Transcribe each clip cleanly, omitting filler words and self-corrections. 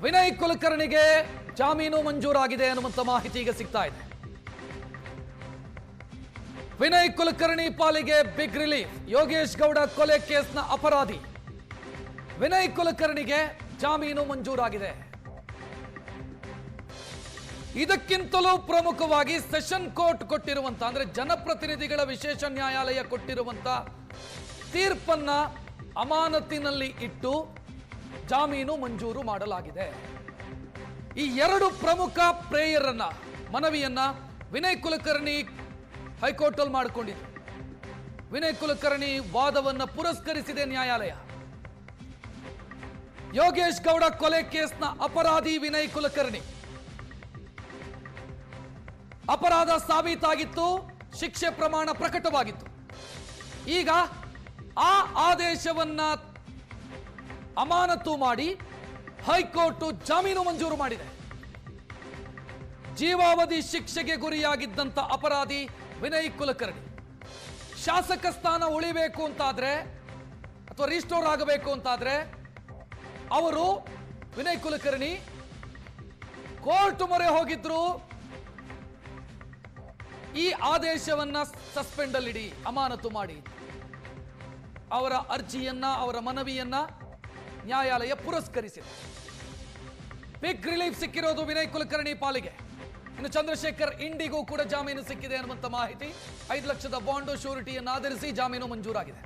ವಿನಯ್ ಕುಲಕರ್ಣಿಗೆ ಜಾಮೀನು ಮಂಜೂರಾಗಿದೆ ಅನ್ನುವಂತ ಮಾಹಿತಿ ಈಗ ಸಿಗ್ತಾ ಇದೆ. ವಿನಯ್ ಕುಲಕರ್ಣಿ ಪಾಲಿಗೆ ಬಿಗ್ ರಿಲೀಫ್. ಯೋಗೇಶ್ ಗೌಡ ಕೊಲೆ ಕೇಸ್ನ ಅಪರಾಧಿ ವಿನಯ್ ಕುಲಕರ್ಣಿಗೆ ಜಾಮೀನು ಮಂಜೂರಾಗಿದೆ. ಇದಕ್ಕಿಂತಲೂ ಪ್ರಮುಖವಾಗಿ ಸೆಷನ್ ಕೋರ್ಟ್ ಕೊಟ್ಟಿರುವಂತ ಅಂದ್ರೆ ಜನಪ್ರತಿನಿಧಿಗಳ ವಿಶೇಷ ನ್ಯಾಯಾಲಯ ಕೊಟ್ಟಿರುವಂತ ತೀರ್ಪನ್ನ ಅಮಾನತಿನಲ್ಲಿ ಇಟ್ಟು ಜಾಮೀನು ಮಂಜೂರು ಮಾಡಲಾಗಿದೆ. ಈ ಎರಡು ಪ್ರಮುಖ ಮನವಿಯನ್ನ ವಿನಯ್ ಕುಲಕರ್ಣಿ ಹೈಕೋರ್ಟ್ ಅಲ್ಲಿ ಮಾಡಿಕೊಂಡಿದೆ. ವಿನಯ್ ಕುಲಕರ್ಣಿ ವಾದವನ್ನ ಪುರಸ್ಕರಿಸಿದೆ ನ್ಯಾಯಾಲಯ. ಯೋಗೇಶ್ ಗೌಡ ಕೊಲೆ ಕೇಸ್ನ ಅಪರಾಧಿ ವಿನಯ್ ಕುಲಕರ್ಣಿ ಅಪರಾಧ ಸಾಬೀತಾಗಿತ್ತು, ಶಿಕ್ಷೆ ಪ್ರಮಾಣ ಪ್ರಕಟವಾಗಿತ್ತು. ಈಗ ಆ ಆದೇಶವನ್ನ ಅಮಾನತು ಮಾಡಿ ಹೈಕೋರ್ಟ್ ಜಾಮೀನು ಮಂಜೂರು ಮಾಡಿದೆ. ಜೀವಾವಧಿ ಶಿಕ್ಷೆಗೆ ಗುರಿಯಾಗಿದ್ದಂತ ಅಪರಾಧಿ ವಿನಯ್ ಕುಲಕರ್ಣಿ ಶಾಸಕ ಸ್ಥಾನ ಉಳಿಬೇಕು ಅಂತಾದ್ರೆ ಅಥವಾ ರಿಸ್ಟೋರ್ ಆಗಬೇಕು ಅಂತಾದ್ರೆ ಅವರು ವಿನಯ್ ಕುಲಕರ್ಣಿ ಕೋರ್ಟ್ ಮೊರೆ ಹೋಗಿದ್ರು. ಈ ಆದೇಶವನ್ನ ಸಸ್ಪೆಂಡ್ ಅಲ್ಲಿಡಿ, ಅಮಾನತು ಮಾಡಿ. ಅವರ ಅರ್ಜಿಯನ್ನ ಅವರ ಮನವಿಯನ್ನ ನ್ಯಾಯಾಲಯ ಪುರಸ್ಕರಿಸಿದೆ. ಬಿಗ್ ರಿಲೀಫ್ ಸಿಕ್ಕಿರೋದು ವಿನಯ್ ಕುಲಕರ್ಣಿ ಪಾಲಿಗೆ. ಇನ್ನು ಚಂದ್ರಶೇಖರ್ ಇಂಡಿಗೂ ಕೂಡ ಜಾಮೀನು ಸಿಕ್ಕಿದೆ ಅನ್ನುವಂತ ಮಾಹಿತಿ. 5 ಲಕ್ಷದ ಬಾಂಡ್ ಶ್ಯೂರಿಟಿಯನ್ನು ಆಧರಿಸಿ ಜಾಮೀನು ಮಂಜೂರಾಗಿದೆ.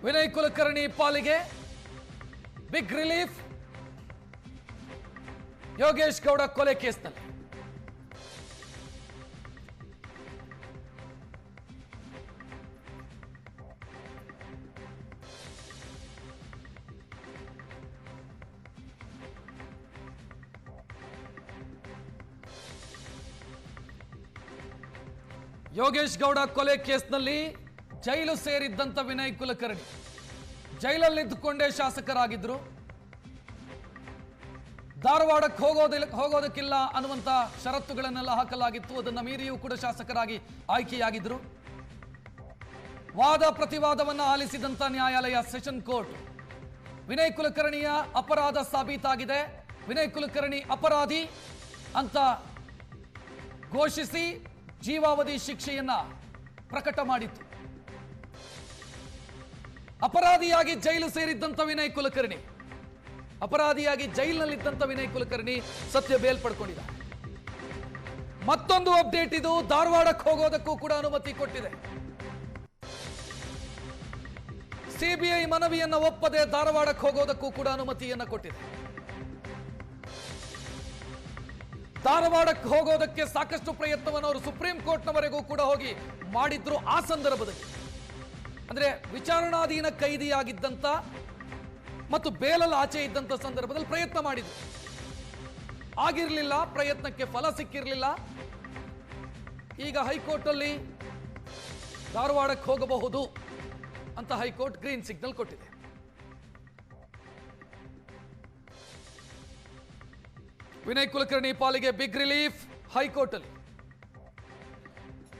ವಿನಯ್ ಕುಲಕರ್ಣಿ ಪಾಲಿಗೆ ಬಿಗ್ ರಿಲೀಫ್ ಯೋಗೇಶ್ ಗೌಡ ಕೊಲೆ ಕೇಸ್ನಲ್ಲಿ. ಯೋಗೇಶ್ ಗೌಡ ಕೊಲೆ ಕೇಸ್ನಲ್ಲಿ ಜೈಲು ಸೇರಿದ್ದಂತ ವಿನಯ್ ಕುಲಕರ್ಣಿ ಜೈಲಲ್ಲಿದ್ದುಕೊಂಡೇ ಶಾಸಕರಾಗಿದ್ರು. ಧಾರವಾಡಕ್ಕೆ ಹೋಗೋದಕ್ಕಿಲ್ಲ ಅನ್ನುವಂತ ಷರತ್ತುಗಳನ್ನೆಲ್ಲ ಹಾಕಲಾಗಿತ್ತು. ಅದನ್ನ ಮೀರಿಯೂ ಕೂಡ ಶಾಸಕರಾಗಿ ಆಯ್ಕೆಯಾಗಿದ್ರು. ವಾದ ಪ್ರತಿವಾದವನ್ನ ಆಲಿಸಿದಂತ ನ್ಯಾಯಾಲಯ ಸೆಷನ್ ಕೋರ್ಟ್ ವಿನಯ್ ಕುಲಕರ್ಣಿಯ ಅಪರಾಧ ಸಾಬೀತಾಗಿದೆ, ವಿನಯ್ ಕುಲಕರ್ಣಿ ಅಪರಾಧಿ ಅಂತ ಘೋಷಿಸಿ ಜೀವಾವಧಿ ಶಿಕ್ಷೆಯನ್ನ ಪ್ರಕಟ ಮಾಡಿತ್ತು. ಅಪರಾಧಿಯಾಗಿ ಜೈಲು ಸೇರಿದ್ದಂತ ವಿನಯ್ ಕುಲಕರ್ಣಿ ಅಪರಾಧಿಯಾಗಿ ಜೈಲಿನಲ್ಲಿದ್ದಂತ ವಿನಯ್ ಕುಲಕರ್ಣಿ ಸತ್ಯ ಬೇಲ್ ಪಡ್ಕೊಂಡಿದ್ದಾರೆ. ಮತ್ತೊಂದು ಅಪ್ಡೇಟ್ ಇದು, ಧಾರವಾಡಕ್ಕೆ ಹೋಗೋದಕ್ಕೂ ಕೂಡ ಅನುಮತಿ ಕೊಟ್ಟಿದೆ. ಸಿಬಿಐ ಮನವಿಯನ್ನ ಒಪ್ಪದೆ ಧಾರವಾಡಕ್ಕೆ ಹೋಗೋದಕ್ಕೂ ಕೂಡ ಅನುಮತಿಯನ್ನ ಕೊಟ್ಟಿದೆ. ಧಾರವಾಡಕ್ಕೆ ಹೋಗೋದಕ್ಕೆ ಸಾಕಷ್ಟು ಪ್ರಯತ್ನವನ್ನು ಅವರು ಸುಪ್ರೀಂ ಕೋರ್ಟ್ನವರೆಗೂ ಕೂಡ ಹೋಗಿ ಮಾಡಿದ್ರು. ಆ ಸಂದರ್ಭದಲ್ಲಿ ಅಂದ್ರೆ ವಿಚಾರಣಾಧೀನ ಕೈದಿಯಾಗಿದ್ದಂತ ಮತ್ತು ಬೇಲಲ್ಲಿ ಆಚೆ ಇದ್ದಂತ ಸಂದರ್ಭದಲ್ಲಿ ಪ್ರಯತ್ನ ಮಾಡಿದ್ರು. ಆಗಿರ್ಲಿಲ್ಲ, ಪ್ರಯತ್ನಕ್ಕೆ ಫಲ ಸಿಕ್ಕಿರ್ಲಿಲ್ಲ. ಈಗ ಹೈಕೋರ್ಟ್ ಅಲ್ಲಿ ಧಾರವಾಡಕ್ಕೆ ಹೋಗಬಹುದು ಅಂತ ಹೈಕೋರ್ಟ್ ಗ್ರೀನ್ ಸಿಗ್ನಲ್ ಕೊಟ್ಟಿದೆ. ವಿನಯ್ ಕುಲಕರ್ಣಿ ಪಾಲಿಗೆ ಬಿಗ್ ರಿಲೀಫ್. ಹೈಕೋರ್ಟ್ ಅಲ್ಲಿ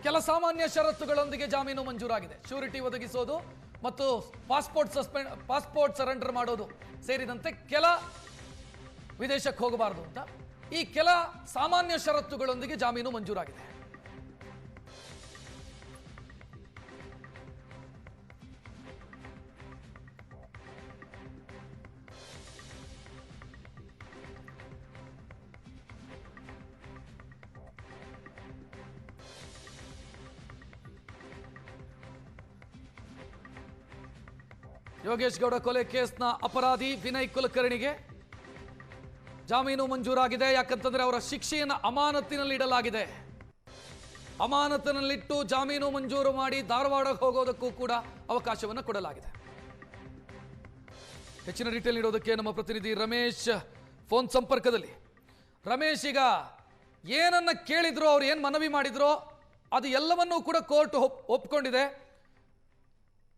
ಕೆಲ ಸಾಮಾನ್ಯ ಷರತ್ತುಗಳೊಂದಿಗೆ ಜಾಮೀನು ಮಂಜೂರಾಗಿದೆ. ಶ್ಯೂರಿಟಿ ಒದಗಿಸೋದು ಮತ್ತು ಪಾಸ್ಪೋರ್ಟ್ ಸರೆಂಡರ್ ಮಾಡೋದು ಸೇರಿದಂತೆ ಕೆಲ ವಿದೇಶಕ್ಕೆ ಹೋಗಬಾರದು ಅಂತ ಈ ಕೆಲ ಸಾಮಾನ್ಯ ಷರತ್ತುಗಳೊಂದಿಗೆ ಜಾಮೀನು ಮಂಜೂರಾಗಿದೆ. ಯೋಗೇಶ್ ಗೌಡ ಕೊಲೆ ಕೇಸ್ನ ಅಪರಾಧಿ ವಿನಯ್ ಕುಲಕರ್ಣಿಗೆ ಜಾಮೀನು ಮಂಜೂರಾಗಿದೆ. ಯಾಕಂತಂದ್ರೆ ಅವರ ಶಿಕ್ಷೆಯನ್ನು ಅಮಾನತಿನಲ್ಲಿ ಇಡಲಾಗಿದೆ. ಅಮಾನತಿನಲ್ಲಿಟ್ಟು ಜಾಮೀನು ಮಂಜೂರು ಮಾಡಿ ಧಾರವಾಡಕ್ಕೆ ಹೋಗೋದಕ್ಕೂ ಕೂಡ ಅವಕಾಶವನ್ನು ಕೊಡಲಾಗಿದೆ. ಹೆಚ್ಚಿನ ಡೀಟೇಲ್ ನೀಡೋದಕ್ಕೆ ನಮ್ಮ ಪ್ರತಿನಿಧಿ ರಮೇಶ್ ಫೋನ್ ಸಂಪರ್ಕದಲ್ಲಿ. ರಮೇಶ್, ಈಗ ಏನನ್ನ ಕೇಳಿದ್ರು, ಅವ್ರು ಏನ್ ಮನವಿ ಮಾಡಿದ್ರು, ಅದು ಎಲ್ಲವನ್ನೂ ಕೂಡ ಕೋರ್ಟ್ ಒಪ್ಕೊಂಡಿದೆ.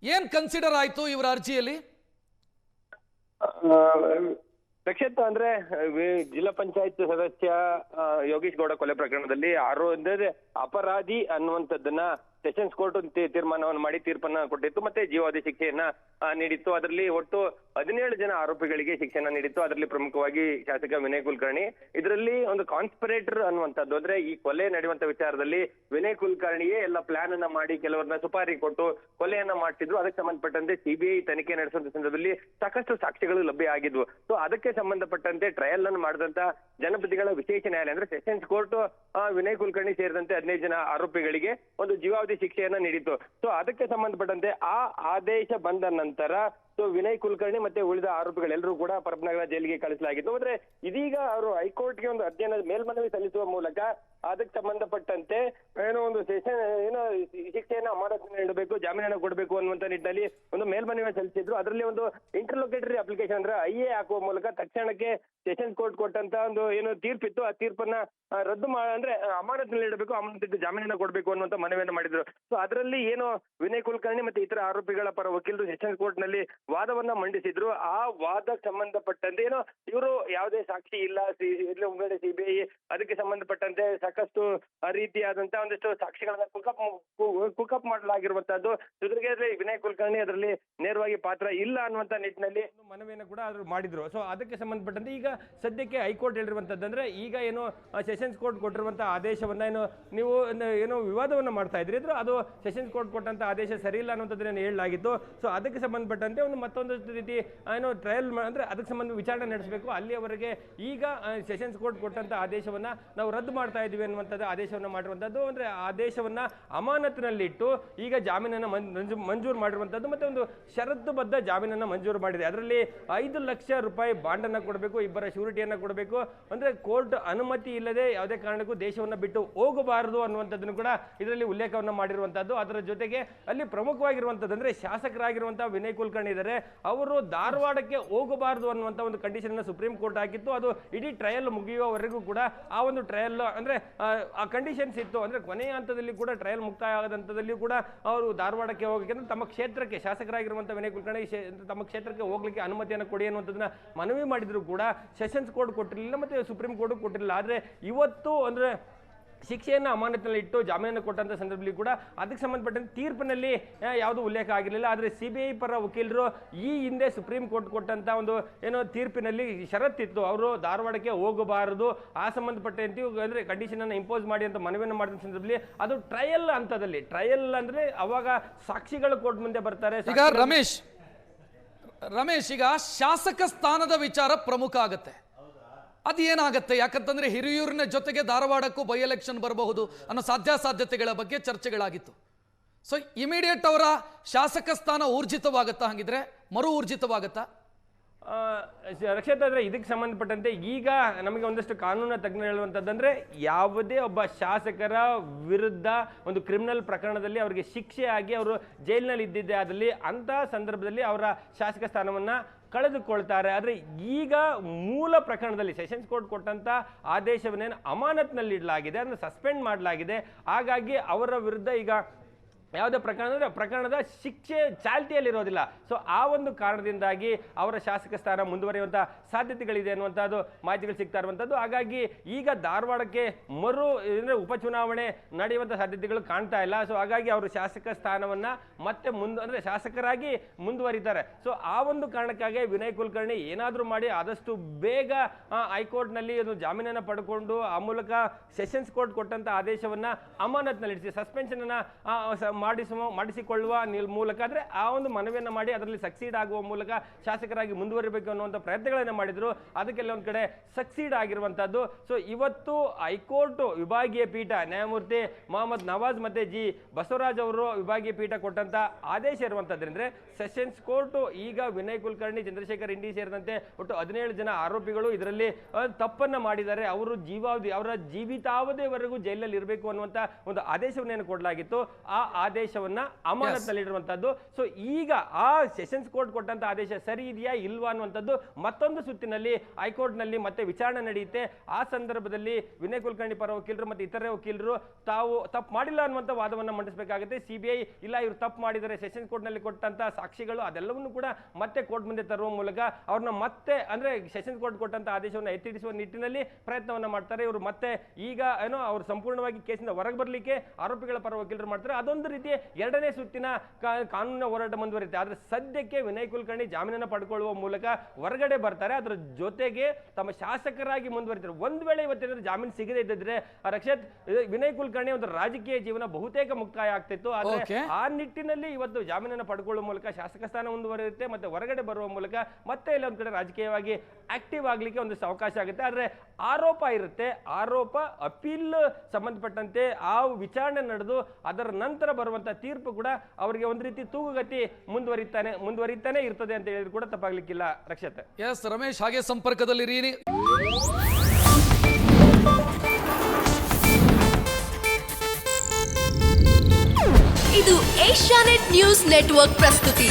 ಏನ್ ಕನ್ಸಿಡರ್ ಆಯ್ತು ಇವರ ಅರ್ಜಿಯಲ್ಲಿ? ರಕ್ಷಿತ್, ಅಂದ್ರೆ ಜಿಲ್ಲಾ ಪಂಚಾಯತ್ ಸದಸ್ಯ ಯೋಗೇಶ್ ಗೌಡ ಕೊಲೆ ಪ್ರಕರಣದಲ್ಲಿ ಅಪರಾಧಿ ಅನ್ನುವಂಥದ್ದನ್ನ ಸೆಷನ್ಸ್ ಕೋರ್ಟ್ ತೀರ್ಮಾನವನ್ನು ಮಾಡಿ ತೀರ್ಪನ್ನ ಕೊಟ್ಟಿತ್ತು. ಮತ್ತೆ ಜೀವಾವಧಿ ಶಿಕ್ಷೆಯನ್ನ ನೀಡಿತ್ತು. ಅದರಲ್ಲಿ ಒಟ್ಟು 17 ಜನ ಆರೋಪಿಗಳಿಗೆ ಶಿಕ್ಷೆನ ನೀಡಿತ್ತು. ಅದರಲ್ಲಿ ಪ್ರಮುಖವಾಗಿ ಶಾಸಕ ವಿನಯ್ ಕುಲಕರ್ಣಿ. ಇದರಲ್ಲಿ ಒಂದು ಕಾನ್ಸ್ಪಿರೇಟರ್ ಅನ್ನುವಂಥದ್ದು, ಅಂದ್ರೆ ಈ ಕೊಲೆ ನಡೆಯುವಂತ ವಿಚಾರದಲ್ಲಿ ವಿನಯ್ ಕುಲಕರ್ಣಿಯೇ ಎಲ್ಲ ಪ್ಲಾನ್ ಅನ್ನ ಮಾಡಿ ಕೆಲವರನ್ನ ಸುಪಾರಿ ಕೊಟ್ಟು ಕೊಲೆಯನ್ನ ಮಾಡಿಸಿದ್ರು. ಅದಕ್ಕೆ ಸಂಬಂಧಪಟ್ಟಂತೆ ಸಿಬಿಐ ತನಿಖೆ ನಡೆಸುವಂತ ಸಂದರ್ಭದಲ್ಲಿ ಸಾಕಷ್ಟು ಸಾಕ್ಷ್ಯಗಳು ಲಭ್ಯ ಆಗಿದ್ವು. ಸೊ ಅದಕ್ಕೆ ಸಂಬಂಧಪಟ್ಟಂತೆ ಟ್ರಯಲ್ ಅನ್ನು ಮಾಡಿದಂತ ಜನಪ್ರತಿಗಳ ವಿಶೇಷ ನ್ಯಾಯಾಲಯ ಅಂದ್ರೆ ಸೆಷನ್ಸ್ ಕೋರ್ಟ್ ವಿನಯ್ ಕುಲಕರ್ಣಿ ಸೇರಿದಂತೆ 15 ಜನ ಆರೋಪಿಗಳಿಗೆ ಒಂದು ಜೀವಾವಧಿ ಶಿಕ್ಷೆಯನ್ನ ನೀಡಿತ್ತು. ಸೊ ಅದಕ್ಕೆ ಸಂಬಂಧಪಟ್ಟಂತೆ ಆ ಆದೇಶ ಬಂದ ನಂತರ ಸೊ ವಿನಯ್ ಕುಲಕರ್ಣಿ ಮತ್ತೆ ಉಳಿದ ಆರೋಪಿಗಳೆಲ್ಲರೂ ಕೂಡ ಪರಪ್ಪನಗರ ಜೈಲಿಗೆ ಕಳಿಸಲಾಗಿತ್ತು. ಆದ್ರೆ ಇದೀಗ ಅವರು ಹೈಕೋರ್ಟ್ಗೆ ಒಂದು ಅಧ್ಯಯನ ಮೇಲ್ಮನವಿ ಸಲ್ಲಿಸುವ ಮೂಲಕ ಅದಕ್ಕೆ ಸಂಬಂಧಪಟ್ಟಂತೆ ಏನೋ ಒಂದು ಸೆಷನ್ ಏನೋ ಶಿಕ್ಷೆಯನ್ನ ಅಮಾನತಿನ ನೀಡಬೇಕು, ಜಾಮೀನನ್ನ ಕೊಡಬೇಕು ಅನ್ನುವಂತ ನಿಟ್ಟಿನಲ್ಲಿ ಒಂದು ಮೇಲ್ಮನವಿ ಸಲ್ಲಿಸಿದ್ರು. ಅದರಲ್ಲಿ ಒಂದು ಇಂಟರ್ಲೋಕೇಟರಿ ಅಪ್ಲಿಕೇಶನ್ ಅಂದ್ರೆ ಐಎ ಹಾಕುವ ಮೂಲಕ ತಕ್ಷಣಕ್ಕೆ ಸೆಷನ್ಸ್ ಕೋರ್ಟ್ ಕೊಟ್ಟಂತ ಒಂದು ಏನು ತೀರ್ಪಿತ್ತು ಆ ತೀರ್ಪನ್ನ ರದ್ದು ಅಂದ್ರೆ ಅಮಾನತಿನಲ್ಲಿ ಇಡಬೇಕು, ಅಮಾನತಿಗೆ ಜಾಮೀನನ್ನ ಕೊಡಬೇಕು ಅನ್ನುವಂತ ಮನವಿಯನ್ನು ಮಾಡಿದ್ರು. ಸೊ ಅದರಲ್ಲಿ ಏನು ವಿನಯ್ ಕುಲಕರ್ಣಿ ಮತ್ತೆ ಇತರ ಆರೋಪಿಗಳ ಪರ ವಕೀಲರು ಸೆಷನ್ಸ್ ಕೋರ್ಟ್ ನಲ್ಲಿ ವಾದವನ್ನ ಮಂಡಿಸಿದ್ರು. ಆ ವಾದಕ್ಕೆ ಸಂಬಂಧಪಟ್ಟಂತೆ ಏನೋ ಇವರು ಯಾವುದೇ ಸಾಕ್ಷಿ ಇಲ್ಲ, ಮುಂಗಡೆ ಸಿಬಿಐ ಅದಕ್ಕೆ ಸಂಬಂಧಪಟ್ಟಂತೆ ಸಾಕಷ್ಟು ರೀತಿಯಾದಂತಹ ಒಂದಿಷ್ಟು ಸಾಕ್ಷಿಗಳನ್ನ ಕುಕಪ್ ಮಾಡಲಾಗಿರುವಂತದ್ದು. ಜೊತೆಗೆ ವಿನಯ್ ಕುಲಕರ್ಣಿ ಅದರಲ್ಲಿ ನೇರವಾಗಿ ಪಾತ್ರ ಇಲ್ಲ ಅನ್ನುವಂತ ನಿಟ್ಟಿನಲ್ಲಿ ಮನವಿಯನ್ನು ಕೂಡ ಅವರು ಮಾಡಿದ್ರು. ಸೊ ಅದಕ್ಕೆ ಸಂಬಂಧಪಟ್ಟಂತೆ ಈಗ ಸದ್ಯಕ್ಕೆ ಹೈಕೋರ್ಟ್ ಹೇಳಿರುವಂತದ್ದು ಅಂದ್ರೆ ಈಗ ಏನು ಸೆಷನ್ಸ್ ಕೋರ್ಟ್ ಕೊಟ್ಟಿರುವಂತಹ ಆದೇಶವನ್ನ ನೀವು ಏನೋ ವಿವಾದವನ್ನ ಮಾಡ್ತಾ ಇದ್ರಿ ಇದ್ರು, ಅದು ಸೆಷನ್ಸ್ ಕೋರ್ಟ್ ಕೊಟ್ಟಂತ ಆದೇಶ ಸರಿ ಇಲ್ಲ ಅನ್ನೋದನ್ನ ಹೇಳಲಾಗಿತ್ತು. ಸೊ ಅದಕ್ಕೆ ಸಂಬಂಧಪಟ್ಟಂತೆ ಒಂದು ಮತ್ತೊಂದು ರೀತಿ ಏನೋ ಟ್ರಯಲ್ ಅಂದ್ರೆ ಅದಕ್ಕೆ ಸಂಬಂಧ ವಿಚಾರಣೆ ನಡೆಸಬೇಕು. ಅಲ್ಲಿಯವರೆಗೆ ಈಗ ಸೆಷನ್ಸ್ ಕೋರ್ಟ್ ಕೊಟ್ಟಂತ ಆದೇಶವನ್ನ ನಾವು ರದ್ದು ಮಾಡ್ತಾ ಇದ್ದೀವಿ ಅನ್ನುವಂಥದ್ದು ಆದೇಶವನ್ನ ಮಾಡಿರುವಂತದ್ದು. ಅಂದ್ರೆ ಆದೇಶವನ್ನ ಅಮಾನತಿನಲ್ಲಿಟ್ಟು ಈಗ ಜಾಮೀನನ್ನ ಮಂಜೂರು ಮಾಡಿರುವಂತದ್ದು ಮತ್ತೆ ಒಂದು ಷರತ್ತುಬದ್ಧ ಜಾಮೀನನ್ನ ಮಂಜೂರು ಮಾಡಿದೆ. ಅದರಲ್ಲಿ 5 ಲಕ್ಷ ರೂಪಾಯಿ ಬಾಂಡ್ ಅನ್ನ ಕೊಡಬೇಕು, ಇಬ್ಬರ ಶ್ಯೂರಿಟಿಯನ್ನ ಕೊಡಬೇಕು, ಅಂದ್ರೆ ಕೋರ್ಟ್ ಅನುಮತಿ ಇಲ್ಲದೆ ಯಾವುದೇ ಕಾರಣಕ್ಕೂ ದೇಶವನ್ನ ಬಿಟ್ಟು ಹೋಗಬಾರದು ಅನ್ನುವಂಥದ್ದನ್ನು ಕೂಡ ಇದರಲ್ಲಿ ಉಲ್ಲೇಖವನ್ನ ಮಾಡಿರುವಂತದ್ದು. ಅದರ ಜೊತೆಗೆ ಅಲ್ಲಿ ಪ್ರಮುಖವಾಗಿರುವಂತದ್ದು ಅಂದ್ರೆ ಶಾಸಕರಾಗಿರುವಂತಹ ವಿನಯ್ ಕುಲಕರ್ಣಿ ಇದ್ದಾರೆ, ಅವರು ಧಾರವಾಡಕ್ಕೆ ಹೋಗಬಾರದು ಅನ್ನುವಂತ ಒಂದು ಕಂಡೀಷನ್ ಅನ್ನು ಸುಪ್ರೀಂ ಕೋರ್ಟ್ ಹಾಕಿತ್ತು. ಅದು ಇಡೀ ಟ್ರಯಲ್ ಮುಗಿಯುವವರೆಗೂ ಕೂಡ ಆ ಒಂದು ಟ್ರಯಲ್ ಅಂದ್ರೆ ಆ ಕಂಡೀಷನ್ಸ್ ಇತ್ತು. ಅಂದ್ರೆ ಕೊನೆಯ ಹಂತದಲ್ಲಿ ಕೂಡ ಟ್ರಯಲ್ ಮುಕ್ತಾಯ ಆಗದ ಹಂತದಲ್ಲಿಯೂ ಕೂಡ ಅವರು ಧಾರವಾಡಕ್ಕೆ ಹೋಗಕ್ಕೆ ತಮ್ಮ ಕ್ಷೇತ್ರಕ್ಕೆ ಶಾಸಕರಾಗಿರುವಂತಹ ವಿನಯ್ ಕುಲಕರ್ಣಿ ತಮ್ಮ ಕ್ಷೇತ್ರಕ್ಕೆ ಹೋಗ್ಲಿಕ್ಕೆ ಅನುಮತಿಯನ್ನು ಕೊಡಿ ಅನ್ನುವಂಥದ್ದನ್ನ ಮನವಿ ಮಾಡಿದ್ರು ಕೂಡ ಸೆಷನ್ಸ್ ಕೋರ್ಟ್ ಕೊಟ್ಟಿರಲಿಲ್ಲ ಮತ್ತೆ ಸುಪ್ರೀಂ ಕೋರ್ಟ್ ಕೊಟ್ಟಿರಲಿಲ್ಲ. ಆದ್ರೆ ಇವತ್ತು ಅಂದ್ರೆ ಶಿಕ್ಷೆಯನ್ನು ಅಮಾನತಿನಲ್ಲಿ ಇಟ್ಟು ಜಾಮೀನನ್ನು ಕೊಟ್ಟಂತ ಸಂದರ್ಭದಲ್ಲಿ ಕೂಡ ಅದಕ್ಕೆ ಸಂಬಂಧಪಟ್ಟಂತೆ ತೀರ್ಪಿನಲ್ಲಿ ಯಾವುದು ಉಲ್ಲೇಖ ಆಗಿರಲಿಲ್ಲ. ಆದರೆ ಸಿಬಿಐ ಪರ ವಕೀಲರು ಈ ಹಿಂದೆ ಸುಪ್ರೀಂ ಕೋರ್ಟ್ ಕೊಟ್ಟಂತ ಒಂದು ಏನೋ ತೀರ್ಪಿನಲ್ಲಿ ಷರತ್ತಿತ್ತು, ಅವರು ಧಾರವಾಡಕ್ಕೆ ಹೋಗಬಾರದು, ಆ ಸಂಬಂಧಪಟ್ಟಂತೆ ಅಂದ್ರೆ ಕಂಡೀಷನ್ ಅನ್ನು ಇಂಪೋಸ್ ಮಾಡಿ ಅಂತ ಮನವಿಯನ್ನು ಮಾಡಿದ ಸಂದರ್ಭದಲ್ಲಿ ಅದು ಟ್ರಯಲ್ ಹಂತದಲ್ಲಿ, ಟ್ರಯಲ್ ಅಂದ್ರೆ ಅವಾಗ ಸಾಕ್ಷಿಗಳು ಕೋರ್ಟ್ ಮುಂದೆ ಬರ್ತಾರೆ. ಈಗ ರಮೇಶ್ ಈಗ ಶಾಸಕ ಸ್ಥಾನದ ವಿಚಾರ ಪ್ರಮುಖ ಆಗತ್ತೆ. ಅದು ಏನಾಗತ್ತೆ? ಯಾಕಂತಂದ್ರೆ ಹಿರಿಯೂರಿನ ಜೊತೆಗೆ ಧಾರವಾಡಕ್ಕೂ ಬೈ ಎಲೆಕ್ಷನ್ ಬರಬಹುದು ಅನ್ನೋ ಸಾಧ್ಯತೆಗಳ ಬಗ್ಗೆ ಚರ್ಚೆಗಳಾಗಿತ್ತು. ಸೊ ಇಮಿಡಿಯೇಟ್ ಅವರ ಶಾಸಕ ಸ್ಥಾನ ಊರ್ಜಿತವಾಗತ್ತಾ? ಹಂಗಿದ್ರೆ ಮರು ಊರ್ಜಿತವಾಗತ್ತಾ? ರಕ್ಷಿತ್, ಆದರೆ ಇದಕ್ಕೆ ಸಂಬಂಧಪಟ್ಟಂತೆ ಈಗ ನಮಗೆ ಒಂದಷ್ಟು ಕಾನೂನು ತಜ್ಞರು ಹೇಳುವಂಥದ್ದಂದ್ರೆ ಯಾವುದೇ ಒಬ್ಬ ಶಾಸಕರ ವಿರುದ್ಧ ಒಂದು ಕ್ರಿಮಿನಲ್ ಪ್ರಕರಣದಲ್ಲಿ ಅವರಿಗೆ ಶಿಕ್ಷೆ ಆಗಿ ಅವರು ಜೈಲಿನಲ್ಲಿ ಇದ್ದಿದ್ದೆ ಆದಲ್ಲಿ ಅಂತಹ ಸಂದರ್ಭದಲ್ಲಿ ಅವರ ಶಾಸಕ ಸ್ಥಾನವನ್ನ ಕಳೆದುಕೊಳ್ತಾರೆ. ಆದರೆ ಈಗ ಮೂಲ ಪ್ರಕರಣದಲ್ಲಿ ಸೆಷನ್ಸ್ ಕೋರ್ಟ್ ಕೊಟ್ಟಂತ ಆದೇಶವನ್ನೇನು ಅಮಾನತ್ನಲ್ಲಿ ಇಡಲಾಗಿದೆ, ಅದನ್ನು ಸಸ್ಪೆಂಡ್ ಮಾಡಲಾಗಿದೆ. ಹಾಗಾಗಿ ಅವರ ವಿರುದ್ಧ ಈಗ ಯಾವುದೇ ಪ್ರಕರಣ ಅಂದರೆ ಪ್ರಕರಣದ ಶಿಕ್ಷೆ ಚಾಲ್ತಿಯಲ್ಲಿರೋದಿಲ್ಲ. ಸೊ ಆ ಒಂದು ಕಾರಣದಿಂದಾಗಿ ಅವರ ಶಾಸಕ ಸ್ಥಾನ ಮುಂದುವರಿಯುವಂಥ ಸಾಧ್ಯತೆಗಳಿದೆ ಅನ್ನುವಂಥದ್ದು ಮಾಹಿತಿಗಳು ಸಿಗ್ತಾ ಇರುವಂಥದ್ದು. ಹಾಗಾಗಿ ಈಗ ಧಾರವಾಡಕ್ಕೆ ಉಪಚುನಾವಣೆ ನಡೆಯುವಂಥ ಸಾಧ್ಯತೆಗಳು ಕಾಣ್ತಾ ಇಲ್ಲ. ಸೊ ಹಾಗಾಗಿ ಅವರು ಶಾಸಕ ಸ್ಥಾನವನ್ನು ಮತ್ತೆ ಅಂದರೆ ಶಾಸಕರಾಗಿ ಮುಂದುವರಿತಾರೆ. ಸೊ ಆ ಒಂದು ಕಾರಣಕ್ಕಾಗಿ ವಿನಯ್ ಕುಲಕರ್ಣಿ ಏನಾದರೂ ಮಾಡಿ ಆದಷ್ಟು ಬೇಗ ಹೈಕೋರ್ಟ್ನಲ್ಲಿ ಒಂದು ಜಾಮೀನನ್ನು ಪಡ್ಕೊಂಡು ಆ ಮೂಲಕ ಸೆಷನ್ಸ್ ಕೋರ್ಟ್ ಕೊಟ್ಟಂಥ ಆದೇಶವನ್ನು ಅಮಾನತ್ನಲ್ಲಿಡಿಸಿ ಸಸ್ಪೆನ್ಷನನ್ನು ಮಾಡಿಸಿಕೊಳ್ಳುವ ಮೂಲಕ ಅಂದ್ರೆ ಆ ಒಂದು ಮನವಿಯನ್ನು ಮಾಡಿ ಅದರಲ್ಲಿ ಸಕ್ಸೀಡ್ ಆಗುವ ಮೂಲಕ ಶಾಸಕರಾಗಿ ಮುಂದುವರಿಬೇಕು ಅನ್ನುವಂಥ ಪ್ರಯತ್ನಗಳನ್ನು ಮಾಡಿದ್ರು. ಅದಕ್ಕೆಲ್ಲ ಒಂದು ಕಡೆ ಸಕ್ಸೀಡ್ ಆಗಿರುವಂತದ್ದು. ಸೊ ಇವತ್ತು ಹೈಕೋರ್ಟ್ ವಿಭಾಗೀಯ ಪೀಠ ನ್ಯಾಯಮೂರ್ತಿ ಮೊಹಮ್ಮದ್ ನವಾಜ್ ಮತ್ತೆ ಜಿ ಬಸವರಾಜ್ ಅವರು ವಿಭಾಗೀಯ ಪೀಠ ಕೊಟ್ಟಂತ ಆದೇಶ ಇರುವಂತದ್ರಿಂದ ಸೆಷನ್ಸ್ ಕೋರ್ಟ್ ಈಗ ವಿನಯ್ ಕುಲಕರ್ಣಿ, ಚಂದ್ರಶೇಖರ್ ಇಂಡಿ ಸೇರಿದಂತೆ ಒಟ್ಟು 17 ಜನ ಆರೋಪಿಗಳು ಇದರಲ್ಲಿ ತಪ್ಪನ್ನ ಮಾಡಿದ್ದಾರೆ, ಅವರು ಅವರ ಜೀವಿತಾವಧಿವರೆಗೂ ಜೈಲಲ್ಲಿ ಇರಬೇಕು ಅನ್ನುವಂತ ಒಂದು ಆದೇಶವನ್ನೇನು ಕೊಡಲಾಗಿತ್ತು, ಆ ಆದೇಶವನ್ನ ಅಮಾನತ್ನಲ್ಲಿರುವಂತದ್ದು. ಸೊ ಈಗ ಆ ಸೆಷನ್ಸ್ ಕೋರ್ಟ್ ಕೊಟ್ಟಂತ ಆದೇಶ ಸರಿ ಇದೆಯಾ ಇಲ್ವಾ ಅನ್ನುವಂಥದ್ದು ಮತ್ತೊಂದು ಸುತ್ತಿನಲ್ಲಿ ಹೈಕೋರ್ಟ್ ನಲ್ಲಿ ಮತ್ತೆ ವಿಚಾರಣೆ ನಡೆಯುತ್ತೆ. ಆ ಸಂದರ್ಭದಲ್ಲಿ ವಿನಯ್ ಕುಲಕರ್ಣಿ ಪರ ವಕೀಲರು ಮತ್ತೆ ಇತರೆ ವಕೀಲರು ತಾವು ತಪ್ಪು ಮಾಡಿಲ್ಲ ಅನ್ನುವಂಥ ವಾದವನ್ನ ಮಂಡಿಸಬೇಕಾಗುತ್ತೆ. ಸಿಬಿಐ ಇಲ್ಲ ಇವರು ತಪ್ಪು ಮಾಡಿದರೆ, ಸೆಷನ್ಸ್ ಕೋರ್ಟ್ ನಲ್ಲಿ ಕೊಟ್ಟಂತ ಸಾಕ್ಷಿಗಳು ಅದೆಲ್ಲವನ್ನು ಕೂಡ ಮತ್ತೆ ಕೋರ್ಟ್ ಮುಂದೆ ತರುವ ಮೂಲಕ ಅವ್ರನ್ನ ಮತ್ತೆ ಅಂದ್ರೆ ಸೆಷನ್ಸ್ ಕೋರ್ಟ್ ಕೊಟ್ಟಂತ ಆದೇಶವನ್ನು ಎತ್ತಿಡಿಸುವ ನಿಟ್ಟಿನಲ್ಲಿ ಪ್ರಯತ್ನವನ್ನ ಮಾಡ್ತಾರೆ. ಇವರು ಮತ್ತೆ ಈಗ ಏನೋ ಅವರು ಸಂಪೂರ್ಣವಾಗಿ ಕೇಸಿಂದ ಹೊರಗೆ ಬರಲಿಕ್ಕೆ ಆರೋಪಿಗಳ ಪರ ವಕೀಲರು ಮಾಡ್ತಾರೆ. ಅದೊಂದು ರೀತಿ ಎರಡನೇ ಸುತ್ತಿನ ಕಾನೂನಿನ ಹೋರಾಟ ಮುಂದುವರಿಯುತ್ತೆ. ಆದ್ರೆ ಸದ್ಯಕ್ಕೆ ವಿನಯ್ ಕುಲಕರ್ಣಿ ಜಾಮೀನನ್ನು ಪಡ್ಕೊಳ್ಳುವ ಮೂಲಕ ಹೊರಗಡೆ ಬರ್ತಾರೆ. ಅದರ ಜೊತೆಗೆ ತಮ್ಮ ಶಾಸಕರಾಗಿ ಮುಂದುವರಿತಾರೆ. ಒಂದ್ ವೇಳೆ ಇವತ್ತೇನಾದ್ರೂ ಜಾಮೀನು ಸಿಗದೇ ಇದ್ದಿದ್ರೆ ರಕ್ಷತ್, ವಿನಯ್ ಕುಲಕರ್ಣಿ ಒಂದು ರಾಜಕೀಯ ಜೀವನ ಬಹುತೇಕ ಮುಕ್ತಾಯ ಆಗ್ತಿತ್ತು. ಆದ್ರೆ ಆ ನಿಟ್ಟಿನಲ್ಲಿ ಇವತ್ತು ಜಾಮೀನನ್ನು ಪಡ್ಕೊಳ್ಳುವ ಮೂಲಕ ಶಾಸಕ ಸ್ಥಾನ ಮುಂದುವರಿಯುತ್ತೆ, ಮತ್ತೆ ಹೊರಗಡೆ ಬರುವ ಮೂಲಕ ಮತ್ತೆ ಇಲ್ಲೊಂದ್ ಕಡೆ ರಾಜಕೀಯವಾಗಿ ಆಕ್ಟಿವ್ ಆಗ್ಲಿಕ್ಕೆ ಒಂದು ಅವಕಾಶ ಆಗುತ್ತೆ. ಆದ್ರೆ ಆರೋಪ ಇರುತ್ತೆ, ಆರೋಪ ಅಪೀಲ್ ಸಂಬಂಧಪಟ್ಟಂತೆ ಆ ವಿಚಾರಣೆ ನಡೆದು ಅದರ ನಂತರ ಬರುವಂತ ತೀರ್ಪು ಕೂಡ ಅವರಿಗೆ ಒಂದು ರೀತಿ ತೂಗುಗತಿ ಮುಂದುವರಿತಾನೆ ಇರ್ತದೆ ಅಂತ ಹೇಳಿದ್ರು ಕೂಡ ತಪ್ಪಾಗ್ಲಿಕ್ಕಿಲ್ಲ. ರಕ್ಷತೆ. ಎಸ್ ರಮೇಶ್, ಹಾಗೆ ಸಂಪರ್ಕದಲ್ಲಿರಿ. ಇದು ಏಷ್ಯಾನೆಟ್ ನ್ಯೂಸ್ ನೆಟ್ವರ್ಕ್ ಪ್ರಸ್ತುತಿ.